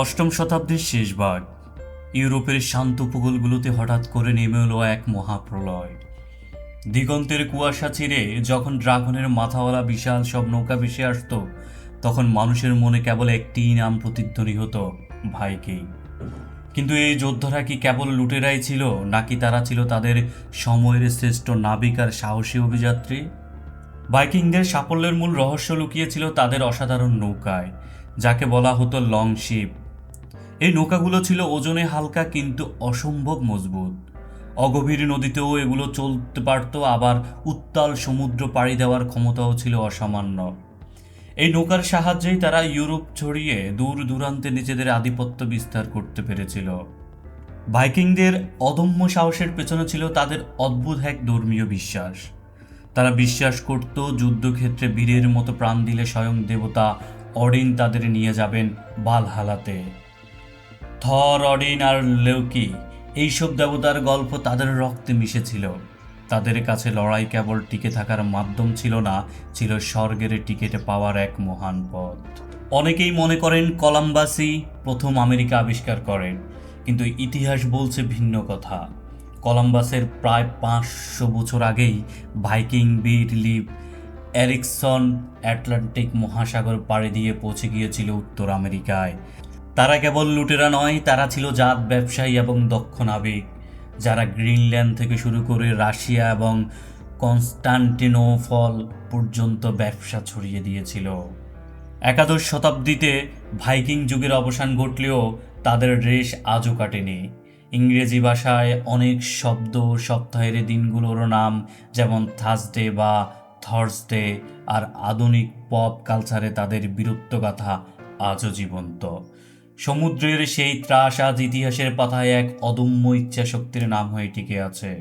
অষ্টম শতাব্দীর শেষ ভাগ ইউরোপের শান্ত উপকূলগুলোতে হঠাৎ করে নেমে এলো এক মহাপ্রলয়। দিগন্তের কুয়াশা ছিঁড়ে যখন ড্রাগনের মাথাওয়ালা বিশাল সব নৌকা ভেসে আসতো, তখন মানুষের মনে কেবল একটিই নাম প্রতিধ্বনি হতো, ভাইকিং। কিন্তু এই যোদ্ধারা কি কেবল লুটেরাই ছিল, নাকি তারা ছিল তাদের সময়ের শ্রেষ্ঠ নাবিক আর সাহসী অভিযাত্রী? ভাইকিংদের সাফল্যের মূল রহস্য লুকিয়েছিল তাদের অসাধারণ নৌকায়, যাকে বলা হতো লং শিপ। এই নৌকাগুলো ছিল ওজনে হালকা কিন্তু অসম্ভব মজবুত। অগভীর নদীতেও এগুলো চলতে পারত, আবার উত্তাল সমুদ্র পাড়ি দেওয়ার ক্ষমতাও ছিল অসামান্য। এই নৌকার সাহায্যেই তারা ইউরোপ ছড়িয়ে দূর দূরান্তে নিজেদের আধিপত্য বিস্তার করতে পেরেছিল। ভাইকিংদের অদম্য সাহসের পেছনে ছিল তাদের অদ্ভুত এক ধর্মীয় বিশ্বাস। তারা বিশ্বাস করত যুদ্ধক্ষেত্রে বীরের মতো প্রাণ দিলে স্বয়ং দেবতা অডিন তাদের নিয়ে যাবেন ভালহালাতে। থর, অডিন আর লোকি, এইসব দেবতার গল্প তাদের রক্তে মিশেছিল। তাদের কাছে লড়াই কেবল টিকে থাকার মাধ্যম ছিল না, ছিল স্বর্গের টিকেটে পাওয়ার এক মহান পথ। অনেকেই মনে করেন কলম্বাসই প্রথম আমেরিকা আবিষ্কার করেন, কিন্তু ইতিহাস বলছে ভিন্ন কথা। কলম্বাসের প্রায় 500 বছর আগেই ভাইকিং বীর লিভ এরিকসন আটলান্টিক মহাসাগর পাড়ি দিয়ে পৌঁছে গিয়েছিল উত্তর আমেরিকায়। তারা কেবল লুটেরা নয়, তারা ছিল জাত ব্যবসায়ী এবং দক্ষ নাবিক, যারা গ্রিনল্যান্ড থেকে শুরু করে রাশিয়া এবং কনস্টান্টিনোপল পর্যন্ত ব্যবসা ছড়িয়ে দিয়েছিল। একাদশ শতাব্দীতে ভাইকিং যুগের অবসান ঘটলেও তাদের রেশ আজও কাটেনি। ইংরেজি ভাষায় অনেক শব্দ, সপ্তাহের দিনগুলোর নাম যেমন থার্সডে বা থার্সডে, আর আধুনিক পপ কালচারে তাদের বীরত্বগাথা আজও জীবন্ত। সমুদ্রের সেই ত্রাস আজ ইতিহাসের পাতায় এক অদম্য ইচ্ছাশক্তির নাম হয়ে টিকে আছে।